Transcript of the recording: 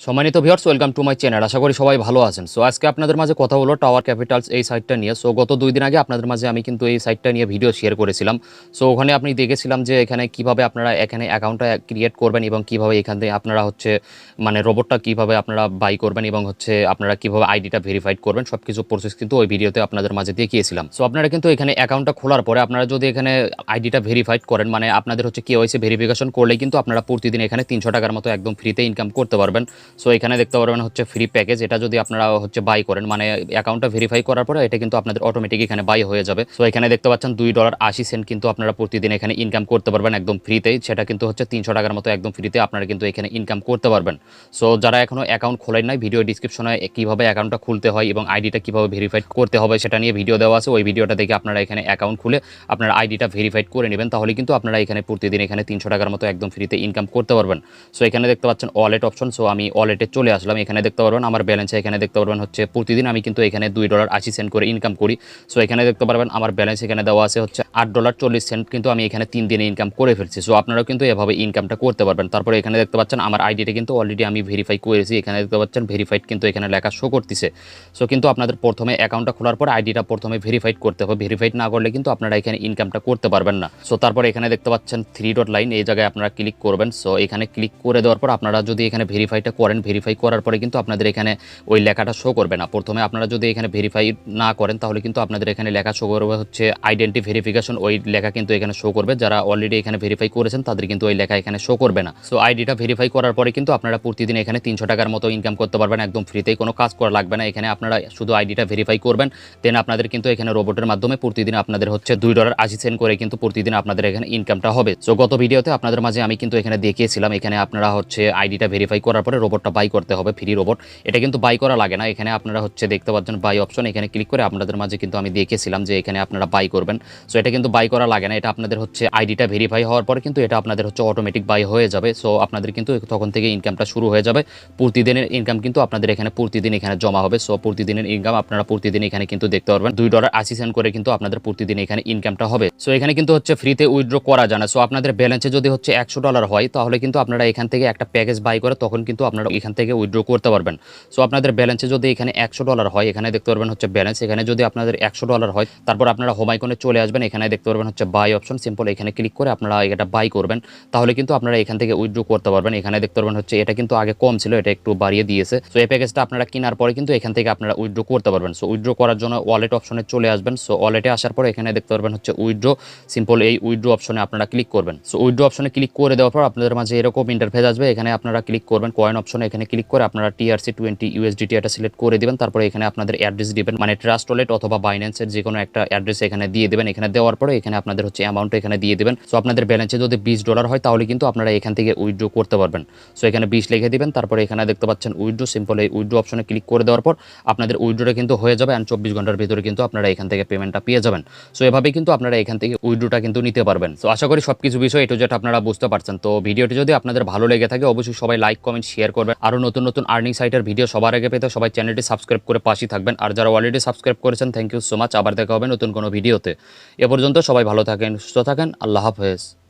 সম্মানিত viewers, welcome to my channel. আশা করি সবাই ভালো আছেন। সো আজকে আপনাদের মাঝে কথা হলো টাওয়ার ক্যাপিটালস এই সাইটটা নিয়ে। সো গত 2 দিন আগে আপনাদের মাঝে আমি কিন্তু এই সাইটটা নিয়ে ভিডিও শেয়ার করেছিলাম। সো ওখানে আপনি দেখেছিলাম যে এখানে কিভাবে আপনারা এখানে অ্যাকাউন্টটা ক্রিয়েট করবেন এবং কিভাবে এখান থেকে আপনারা হচ্ছে মানে রোবটটা কিভাবে আপনারা বাই করবেন এবং হচ্ছে আপনারা কিভাবে আইডিটা ভেরিফাইড করবেন, সবকিছু প্রসেস কিন্তু ওই ভিডিওতে আপনাদের মাঝে দেখিয়েছিলাম। সো আপনারা কিন্তু এখানে অ্যাকাউন্টটা খোলার পরে আপনারা যদি এখানে আইডিটা ভেরিফাইড করেন, মানে আপনাদের হচ্ছে কেওয়াইসি ভেরিফিকেশন করলে কিন্তু আপনারা প্রতিদিন এখানে 300 টাকার মতো একদম ফ্রিতে ইনকাম করতে পারবেন। সো এখানে দেখতে পারবেন হচ্ছে ফ্রি প্যাকেজ, এটা যদি আপনারা হচ্ছে বাই করেন, মানে অ্যাকাউন্টটা ভেরিফাই করার পরে এটা কিন্তু আপনাদের অটোমেটিক এখানে বাই হয়ে যাবে। সো এখানে দেখতে পাচ্ছেন $2.80 কিন্তু আপনারা প্রতিদিন এখানে ইনকাম করতে পারবেন একদম ফ্রিতেই। সেটা কিন্তু হচ্ছে 300 টাকার মতো একদম ফ্রিতে আপনারা কিন্তু এখানে ইনকাম করতে পারবেন। সো যারা এখনো অ্যাকাউন্ট খোলেন নাই, ভিডিও ডিসক্রিপশনে কিভাবে অ্যাকাউন্টটা খুলতে হয় এবং আইডিটা কিভাবে ভেরিফাইড করতে হবে সেটা নিয়ে ভিডিও দেওয়া আছে। ওই ভিডিওটা দেখে আপনারা এখানে অ্যাকাউন্ট খুলে আপনার আইডিটা ভেরিফাইড করে নেবেন, তাহলে কিন্তু আপনারা এখানে প্রতিদিন এখানে 300 টাকার মতো একদম ফ্রিতে ইনকাম করতে পারবেন। সো এখানে দেখতে পাচ্ছেন ওয়ালেট অপশন। সো আমি ওয়ালেটে চলে আসলাম। এখানে দেখতে পারবেন আমার ব্যালেন্সে, এখানে দেখতে পারবেন হচ্ছে প্রতিদিন আমি কিন্তু এখানে $2.80 করে ইনকাম করি। সো এখানে দেখতে পারবেন আমার ব্যালেন্স এখানে দেওয়া আছে হচ্ছে $8.40, কিন্তু আমি এখানে 3 দিনে ইনকাম করে ফেলছি। সো আপনারাও কিন্তু এভাবে ইনকামটা করতে পারবেন। তারপরে এখানে দেখতে পাচ্ছেন আমার আইডিটা কিন্তু অলরেডি আমি ভেরিফাই করেছি। এখানে দেখতে পাচ্ছেন ভেরিফাইড কিন্তু এখানে লেখা শো করতেছে। সো কিন্তু আপনাদের প্রথমে অ্যাকাউন্টটা খোলার পর আইডিটা প্রথমে ভেরিফাইড করতে হবে। ভেরিফাইড না করলে কিন্তু আপনারা এখানে ইনকামটা করতে পারবেন না। সো তারপরে এখানে দেখতে পাচ্ছেন 3 ডট লাইন, এই জায়গায় আপনারা ক্লিক করবেন। সো এখানে ক্লিক করে দেওয়ার পর আপনারা যদি এখানে ভেরিফাইটা করেন, ভেরিফাই করার পরে কিন্তু আপনাদের এখানে ওই লেখাটা শো করবে না। প্রথমে আপনারা যদি এখানে ভেরিফাই না করেন, তাহলে কিন্তু আপনাদের এখানে লেখা শো করবে হচ্ছে আইডেন্টি ভেরিফিকেশন। ওই লেখা কিন্তু এখানে শো করবে। যারা অলরেডি এখানে ভেরিফাই করেছেন তাদের কিন্তু ওই লেখা এখানে শো করবে না। সো আইডিটা ভেরিফাই করার পরে কিন্তু আপনারা প্রতিদিন এখানে 300 টাকার মতো ইনকাম করতে পারবেন একদম ফ্রিতেই, কোনো কাজ করা লাগবে না। এখানে আপনারা শুধু আইডিটা ভেরিফাই করবেন, দেন আপনাদের কিন্তু এখানে রোবটের মাধ্যমে প্রতিদিন আপনাদের হচ্ছে $2.80 করে কিন্তু প্রতিদিন আপনাদের এখানে ইনকামটা হবে। সো গত ভিডিওতে আপনাদের মাঝে আমি কিন্তু এখানে দেখিয়েছিলাম এখানে আপনারা হচ্ছে আইডিটা ভেরিফাই করার পরে রোবটটা বাই করতে হবে, ফ্রি রোবট। এটা কিন্তু বাই করা লাগে না। এখানে আপনারা হচ্ছে দেখতে পাচ্ছেন বাই অপশন, এখানে ক্লিক করে আপনাদের মাঝে কিন্তু আমি দেখিয়েছিলাম যে এখানে আপনারা বাই করবেন। সো এটা কিন্তু বাই করা লাগে না, এটা আপনাদের হচ্ছে আইডিটা ভেরিফাই হওয়ার পরে কিন্তু এটা আপনাদের হচ্ছে অটোমেটিক বাই হয়ে যাবে। সো আপনাদের কিন্তু তখন থেকে ইনকামটা শুরু হয়ে যাবে। প্রতিদিনের ইনকাম কিন্তু আপনাদের এখানে প্রতিদিন এখানে জমা হবে। সো প্রতিদিনের ইনকাম আপনারা প্রতিদিন এখানে কিন্তু দেখতে পারবেন $2.80 করে কিন্তু আপনাদের প্রতিদিন এখানে ইনকামটা হবে। সো এখানে কিন্তু হচ্ছে ফ্রিতে উইথড্র করা যায় না। সো আপনাদের ব্যালেন্সে যদি হচ্ছে $100 হয়, তাহলে কিন্তু আপনারা এখান থেকে একটা প্যাকেজ বাই করে তখন কিন্তু আপনারা এখান থেকে উইথড্র করতে পারবেন। সো আপনাদের ব্যালেন্সে যদি এখানে $100 হয়, এখানে দেখতে পারবেন হচ্ছে ব্যালেন্স, এখানে যদি আপনাদের $100 হয়, তারপর আপনারা হোম আইকনে চলে আসবেন। এখানে দেখতে পারবেন হচ্ছে বাই অপশন, সিম্পল এখানে ক্লিক করে আপনারা এটা বাই করবেন, তাহলে কিন্তু আপনারা এখান থেকে উইথড্র করতে পারবেন। এখানে দেখতে পারবেন হচ্ছে এটা কিন্তু আগে কম ছিল, এটা একটু বাড়িয়ে দিয়েছে। সো এই প্যাকেজটা আপনারা কেনার পরে কিন্তু এখান থেকে আপনারা উইথড্র করতে পারবেন। সো উইথড্র করার জন্য ওয়ালেট অপশনে চলে আসবেন। সো ওয়ালেটে আসার পরে এখানে দেখতে পারবেন হচ্ছে উইথড্র, সিম্পল এই উইথড্র অপশনে আপনারা ক্লিক করবেন। সো উইথড্র অপশনে ক্লিক করে দেওয়ার পর আপনাদের মাঝে এরকম ইন্টারফেস আসবে। এখানে আপনারা ক্লিক করবেন কয়েন অপশনে, এখানে ক্লিক করে আপনারা TRC20 USDT এটা সিলেক্ট করে দিবেন। তারপরে এখানে আপনাদের অ্যাড্রেস দিবেন, মানে ট্রাস্ট ওয়ালেট অথবা বাইন্যান্সের যে কোনো একটা অ্যাড্রেস এখানে দিয়ে দেবেন। এখানে দেওয়ার পরে এখানে আপনাদের হচ্ছে অ্যামাউন্ট এখানে দিয়ে দেবেন। সো আপনাদের ব্যালেন্সে যদি $20 হয়, তাহলে কিন্তু আপনারা এখান থেকে উইথড্র করতে পারবেন। সো এখানে 20 লিখে দিবেন। তারপরে এখানে দেখতে পাচ্ছেন উইথড্র, সিম্পল এই উইথড্র অপশনে ক্লিক করে দেওয়ার পর আপনাদের উইথড্রটা কিন্তু হয়ে যাবে, আর 24 ঘন্টার ভিতরে কিন্তু আপনারা এখান থেকে পেমেন্টটা পেয়ে যাবেন। সো এভাবে কিন্তু আপনারা এখান থেকে উইথড্রটা কিন্তু নিতে পারবেন। সো আশা করি সবকিছু বিষয় এটু যেটা আপনারা বুঝতে পারছেন। তো ভিডিওটি যদি আপনাদের ভালো লেগে থাকে, অবশ্যই সবাই লাইক কমেন্ট শেয়ার করবেন। আরও নতুন নতুন আর্নিং সাইটের ভিডিও সবার আগে পেতে সবাই চ্যানেলটি সাবস্ক্রাইব করে পাশেই থাকবেন। আর যারা অলরেডি সাবস্ক্রাইব করেছেন, থ্যাংক ইউ সো মাচ। আবার দেখা হবে নতুন কোনো ভিডিওতে। এ পর্যন্ত সবাই ভালো থাকেন, সুস্থ থাকেন। আল্লাহ হাফেজ।